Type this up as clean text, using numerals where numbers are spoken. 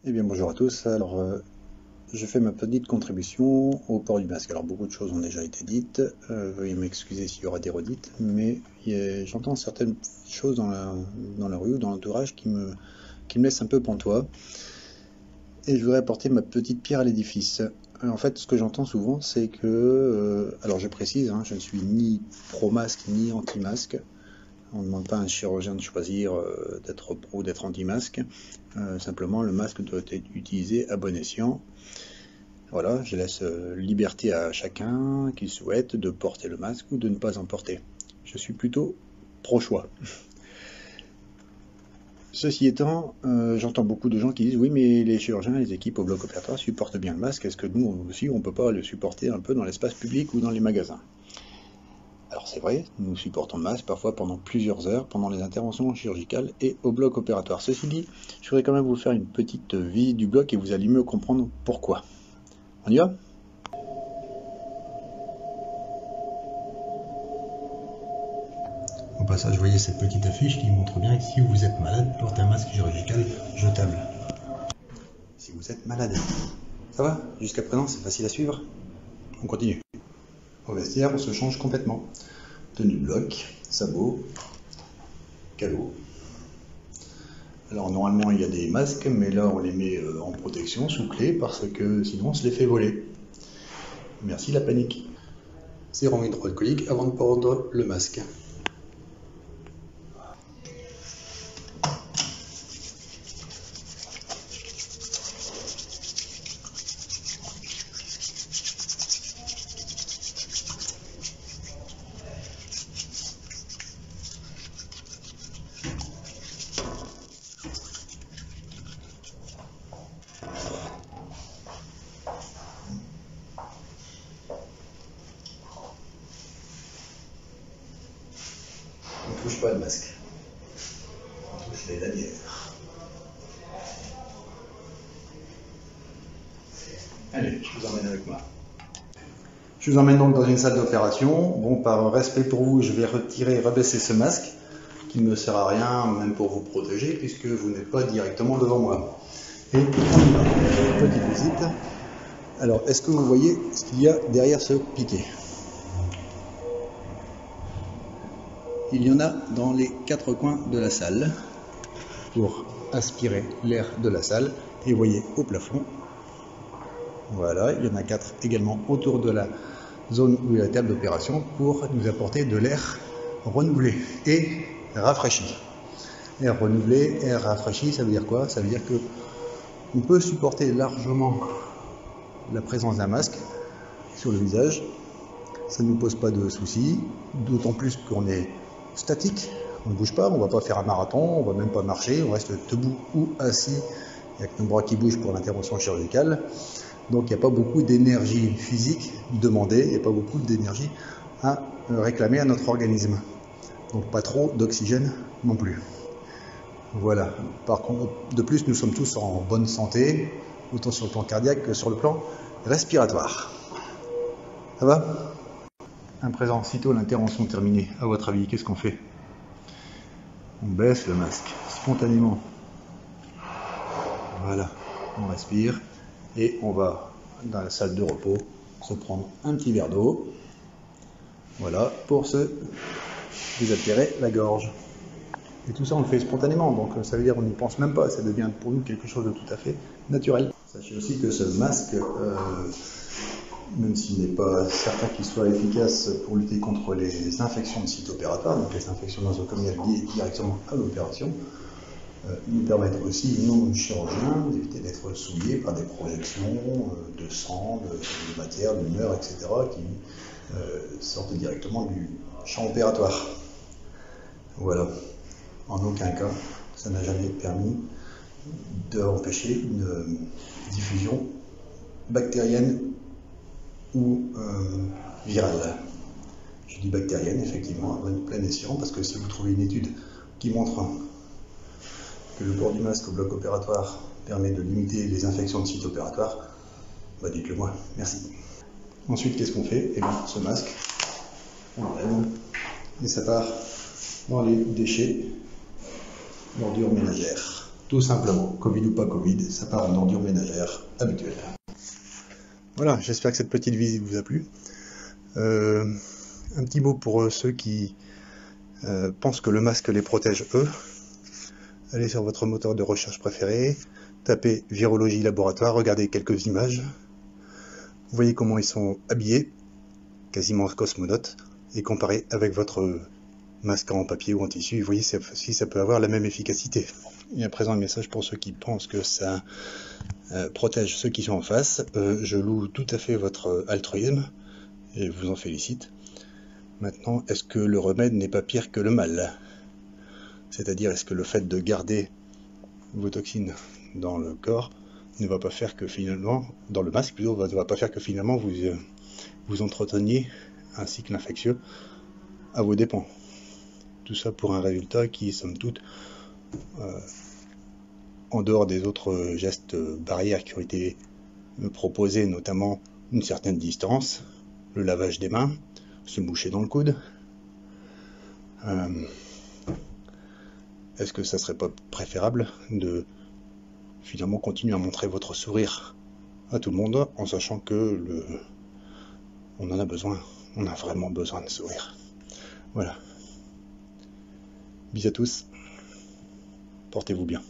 Eh bien bonjour à tous, alors je fais ma petite contribution au port du masque. Alors beaucoup de choses ont déjà été dites, veuillez m'excuser s'il y aura des redites, mais j'entends certaines choses dans la rue ou dans l'entourage qui me laissent un peu pantois, et je voudrais apporter ma petite pierre à l'édifice. En fait, ce que j'entends souvent, c'est que, alors je précise, hein, je ne suis ni pro-masque ni anti-masque. On ne demande pas à un chirurgien de choisir d'être pro ou d'être anti-masque. Simplement, le masque doit être utilisé à bon escient. Voilà, je laisse liberté à chacun qui souhaite de porter le masque ou de ne pas en porter. Je suis plutôt pro-choix. Ceci étant, j'entends beaucoup de gens qui disent « Oui, mais les chirurgiens, les équipes au bloc opératoire supportent bien le masque. Est-ce que nous aussi, on ne peut pas le supporter un peu dans l'espace public ou dans les magasins ?» Alors c'est vrai, nous supportons le masque parfois pendant plusieurs heures, pendant les interventions chirurgicales et au bloc opératoire. Ceci dit, je voudrais quand même vous faire une petite visite du bloc et vous allez mieux comprendre pourquoi. On y va ? Au passage, vous voyez cette petite affiche qui montre bien que si vous êtes malade, portez un masque chirurgical jetable. Si vous êtes malade. Ça va ? Jusqu'à présent, c'est facile à suivre ? On continue. Au vestiaire, on se change complètement. Tenue de bloc, sabots, calot. Alors normalement il y a des masques, mais là on les met en protection sous clé parce que sinon on se les fait voler. Merci la panique. Sérum hydroalcoolique avant de prendre le masque. On ne touche pas le masque. On touche les lanières. Allez, je vous emmène avec moi. Je vous emmène donc dans une salle d'opération. Bon, par respect pour vous, je vais rebaisser ce masque, qui ne me sert à rien, même pour vous protéger, puisque vous n'êtes pas directement devant moi. Et on y va. Petite visite. Alors, est-ce que vous voyez ce qu'il y a derrière ce piquet ? Il y en a dans les 4 coins de la salle pour aspirer l'air de la salle. Et vous voyez au plafond, voilà, il y en a 4 également autour de la zone où il y a la table d'opération pour nous apporter de l'air renouvelé et rafraîchi. Air renouvelé, air rafraîchi, ça veut dire quoi? Ça veut dire que on peut supporter largement la présence d'un masque sur le visage. Ça ne nous pose pas de soucis, d'autant plus qu'on est statique, on ne bouge pas, on ne va pas faire un marathon, on ne va même pas marcher, on reste debout ou assis avec nos bras qui bougent pour l'intervention chirurgicale. Donc il n'y a pas beaucoup d'énergie physique demandée, il n'y a pas beaucoup d'énergie à réclamer à notre organisme. Donc pas trop d'oxygène non plus. Voilà. Par contre, de plus, nous sommes tous en bonne santé, autant sur le plan cardiaque que sur le plan respiratoire. Ça va ? À présent, sitôt l'intervention terminée, à votre avis, qu'est-ce qu'on fait? On baisse le masque spontanément. Voilà, on respire et on va dans la salle de repos se prendre un petit verre d'eau. Voilà, pour se désaltérer la gorge. Et tout ça, on le fait spontanément, donc ça veut dire qu'on n'y pense même pas, ça devient pour nous quelque chose de tout à fait naturel. Sachez aussi que ce masque, même s'il n'est pas certain qu'il soit efficace pour lutter contre les infections de site opératoire, donc les infections nosocomiales liées directement à l'opération, nous permettent aussi, nous chirurgiens, d'éviter d'être souillés par des projections de sang, de matière, d'humeur, etc., qui sortent directement du champ opératoire. Voilà. En aucun cas, ça n'a jamais permis d'empêcher une diffusion bactérienne ou virale. Je dis bactérienne, effectivement, à plein escient, parce que si vous trouvez une étude qui montre que le port du masque au bloc opératoire permet de limiter les infections de site opératoire, bah dites-le moi, merci. Ensuite, qu'est-ce qu'on fait? Eh bien, ce masque, on l'enlève et ça part dans les déchets, l'ordure ménagère. Tout simplement, Covid ou pas Covid, ça part en ordure ménagère habituelle. Voilà, j'espère que cette petite visite vous a plu. Un petit mot pour ceux qui pensent que le masque les protège eux. Allez sur votre moteur de recherche préféré, tapez virologie laboratoire, regardez quelques images. Vous voyez comment ils sont habillés, quasiment cosmonautes, et comparez avec votre masque en papier ou en tissu, vous voyez si ça peut avoir la même efficacité. Et à présent un message pour ceux qui pensent que ça protège ceux qui sont en face. Je loue tout à fait votre altruisme et vous en félicite. Maintenant, est-ce que le remède n'est pas pire que le mal? C'est-à-dire, est-ce que le fait de garder vos toxines dans le corps ne va pas faire que finalement, dans le masque plutôt, ne va pas faire que finalement vous entreteniez un cycle infectieux à vos dépens. Tout ça pour un résultat qui, somme toute, en dehors des autres gestes barrières qui ont été proposés, notamment une certaine distance, le lavage des mains, se moucher dans le coude, est-ce que ça serait pas préférable de finalement continuer à montrer votre sourire à tout le monde en sachant que on en a besoin, on a vraiment besoin de sourire. Voilà. Bisous à tous, portez-vous bien.